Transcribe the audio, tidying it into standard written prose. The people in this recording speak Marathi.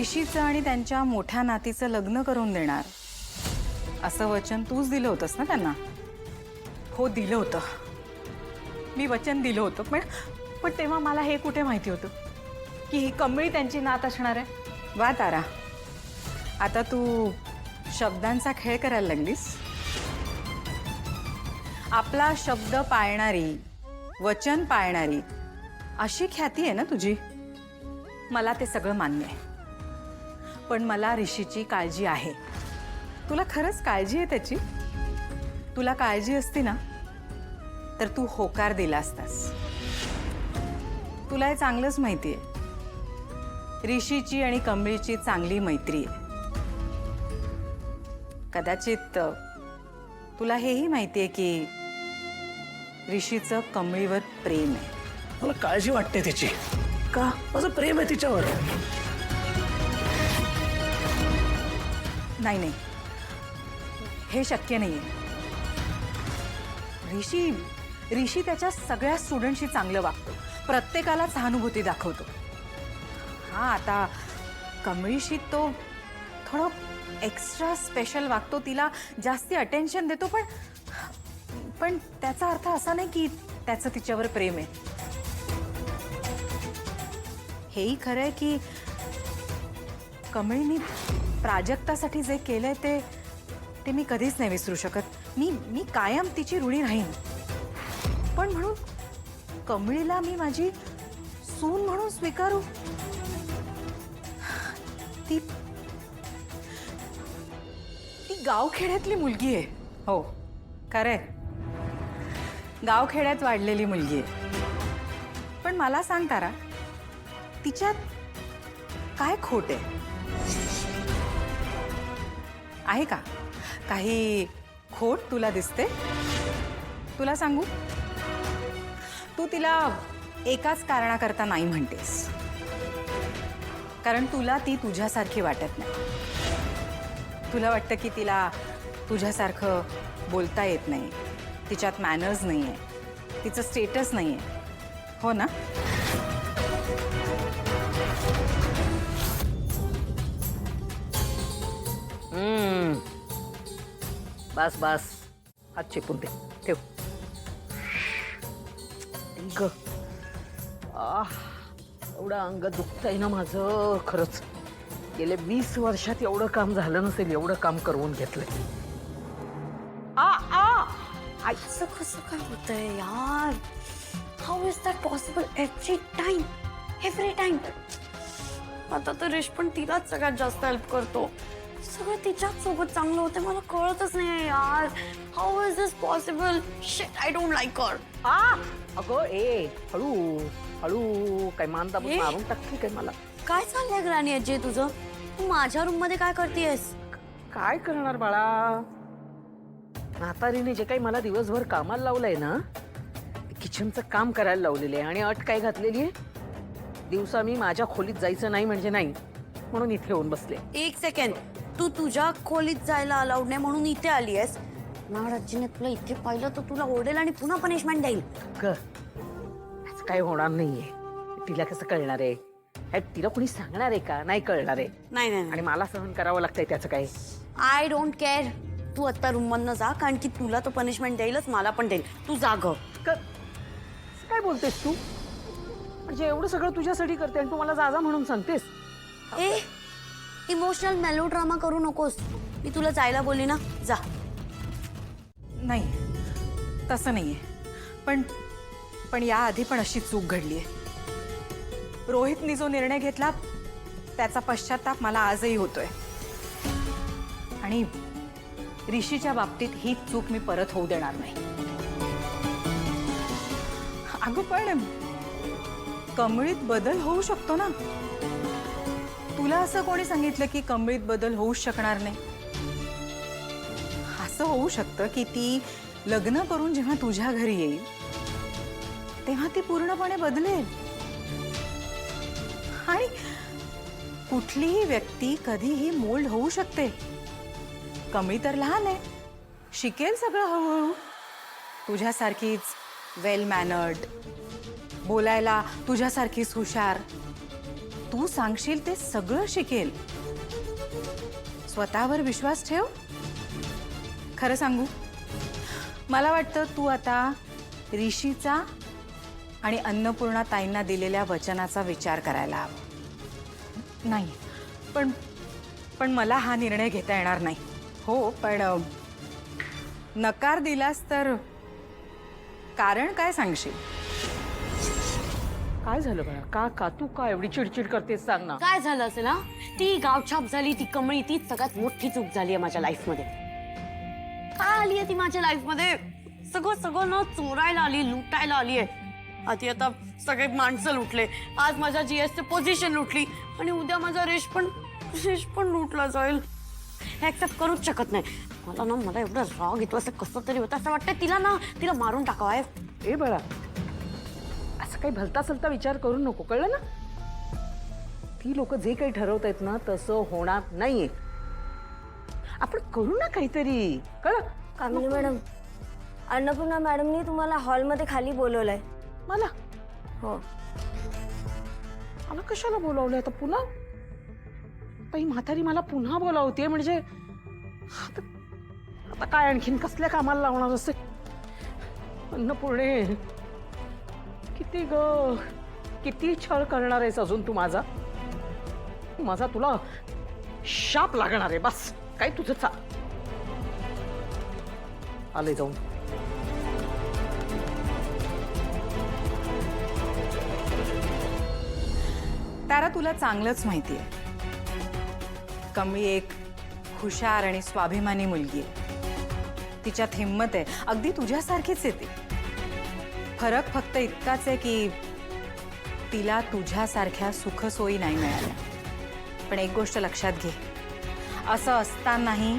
ऋषीचं आणि त्यांच्या मोठ्या नातीचं लग्न करून देणार असं वचन तूच दिलं होतंस ना त्यांना? हो, दिलं होतं. मी वचन दिलं होतं, पण तेव्हा मला हे कुठे माहिती होतं की ही कमळी त्यांची नात असणार आहे. वा तारा, आता तू शब्दांचा खेळ करायला लागलीस. आपला शब्द पाळणारी, वचन पाळणारी अशी ख्याती आहे ना तुझी. मला ते सगळं मान्य आहे, पण मला ऋषीची काळजी आहे. तुला खरंच काळजी आहे त्याची? तुला काळजी असती ना तर तू होकार दिला असतास. तुला हे चांगलंच माहिती आहे, ऋषीची आणि कमळीची चांगली मैत्री आहे. कदाचित तुला हेही माहिती आहे की ऋषीचं कमळीवर प्रेम आहे. मला काळजी वाटते त्याची. का? माझं प्रेम आहे तिच्यावर. नाही नाही, हे शक्य नाहीये. ऋषी त्याच्या सगळ्या स्टुडंटशी चांगलं वागतो, प्रत्येकाला सहानुभूती दाखवतो. हा, आता कमळीशी तो थोडं एक्स्ट्रा स्पेशल वागतो, तिला जास्ती अटेन्शन देतो, पण त्याचा अर्थ असा नाही की त्याचं तिच्यावर प्रेम आहे. हेही खरं आहे की कमळीने प्राजक्तासाठी जे केलंय ते मी कधीच नाही विसरू शकत. मी कायम तिची ऋणी राहीन. पण म्हणून कमळीला मी माझी सून म्हणून स्वीकारू? ती गावखेड्यातली मुलगी आहे. हो, खरंय, गावखेड्यात वाढलेली मुलगी आहे. पण मला सांग तारा, तिच्यात काय खोट आहे का? काही खोट तुला दिसते? तुला सांगू, तू तिला एकाच कारणाकरता नाही म्हणतेस, कारण तुला ती तुझ्यासारखी वाटत नाही. तुला वाटतं की तिला तुझ्यासारखं बोलता येत नाही, तिच्यात मॅनर्स नाही आहे, तिचं स्टेटस नाही आहे, हो ना? बस बस, हात चेपून दे, ठेव. ग एवढं अंग दुखतंय ना माझं. खरंच गेले 20 वर्षात एवढं काम झालं नसेल, एवढं काम करून घेतलंय. आईचं कसं काय होतंय यार? How is that possible? Every time. आता तर ऋष पण तिलाच सगळ्यात जास्त हेल्प करतो. सगळं तिच्याच सोबत चांगलं होतं, मला कळतच नाही यार. How is this possible? Shit, I don't like हर. अगं ए, हळू हळू, काय मान दाबून मारून टाकते काय मला? काय चाललंय ग्रानी अजय तुझं? तू माझ्या रूम मध्ये काय करतेयस? काय करणार बाळा, म्हातारीने जे काही मला दिवसभर कामाला लावलंय ना, किचनचं काम करायला लावलेलं आहे. आणि अट काय घातलेली आहे, दिवसा मी माझ्या खोलीत जायचं नाही म्हणजे नाही, म्हणून इथे येऊन बसले. एक सेकंड, तू तुझ्या खोलीत जायला अलाउड नाही म्हणून इथे आली आहेस? महाराजीने तुला इथे पाहिलं तर तुला ओरडेल आणि पुन्हा पनिशमेंट देईल. असं काय होणार नाहीये. तिला कसं कळणार आहे? तिला कोणी सांगणार आहे का? नाही कळणार आहे. नाही. आणि मला सहन करावं लागतंय त्याचं काय? I don't care. तू आता रूम मधनं जा, कारण की तुला तो पनिशमेंट देईलच, मला पण देईल. तू जा ग. काय बोलतेस तू? म्हणजे एवढं सगळं तुझ्यासाठी करते आणि तू मला जा म्हणून सांगतेस? ए, इमोशनल मेलोड्रामा करू नकोस. मी तुला जायला बोलली ना, जा. नाही, तसं नाहीये. पण याआधी पण अशी चूक घडलीये. रोहितनी जो निर्णय घेतला त्याचा पश्चाताप मला आजही होतोय. आणि ऋषीच्या बाबतीत ही चूक मी परत होऊ देणार नाही. अगं, पण कमळीत बदल होऊ शकतो ना. तुला असं कोणी सांगितलं की कमळीत बदल होऊच शकणार नाही? असं होऊ शकतं की ती लग्न करून जेव्हा तुझ्या घरी येईल तेव्हा ती पूर्णपणे बदलेल. आणि कुठलीही व्यक्ती कधीही मोल्ड होऊ शकते. कमळी तर लहान आहे, शिकेल सगळं हळूहळू. तुझ्यासारखीच वेल मॅनर्ड, बोलायला तुझ्यासारखीच हुशार. तू सांगशील ते सगळं शिकेल. स्वतःवर विश्वास ठेव. खरं सांगू, मला वाटतं तू आता ऋषीचा आणि अन्नपूर्णा ताईंना दिलेल्या वचनाचा विचार करायला हवा. नाही, पण मला हा निर्णय घेता येणार नाही. हो, पण नकार दिलास तर कारण काय सांगशील? काय झालं बाळा? का तू का एवढी चिडचिड करतेस सांग ना. काय झालं असेल ना, ती गावछाप झाली, ती कमळी, तीच सगळ्यात मोठी चूक झाली आहे माझ्या लाईफ मध्ये. काय आली आहे ती माझ्या लाईफ मध्ये? सगळं न चोरायला आली, लुटायला आली आहे. आधी आता सगळे माणसं लुटले, आज माझ्या जीएसची पोझिशन लुटली आणि उद्या माझा रेश पण लुटला जाईल. हे ऍक्सेप्ट करूच शकत नाही. मला एवढा राग येतो, असं कसं तरी होतं. असं वाटतं तिला मारून टाकावं आहे. ए बाळा, असं काही भलता सलता विचार करू नको, कळलं ना. ती लोक जे काही ठरवत आहेत ना तसं होणार नाहीये. आपण करू ना काहीतरी, कळलं. कामिनी मॅडम, अन्नपूर्णा मॅडमनी तुम्हाला हॉलमध्ये खाली बोलवलंय. मला हो. मला कशाला बोलावलंय आता पुन्हा? बाई म्हातारी मला पुन्हा बोलावते म्हणजे आता काय आणखीन कसल्या कामाला लावणार असे? अन्नपूर्णे, किती छळ करणार आहेस अजून तू माझा? तुला शाप लागणार आहे. बस काय तुझं आले जाऊन. तारा, तुला चांगलंच माहिती आहे, कमळी एक हुशार आणि स्वाभिमानी मुलगी आहे. तिच्यात हिंमत आहे, अगदी तुझ्यासारखीच येते. फरक फक्त इतकाच आहे की तिला तुझ्यासारख्या सुखसोयी नाही मिळाल्या. पण एक गोष्ट लक्षात घे, असं असतानाही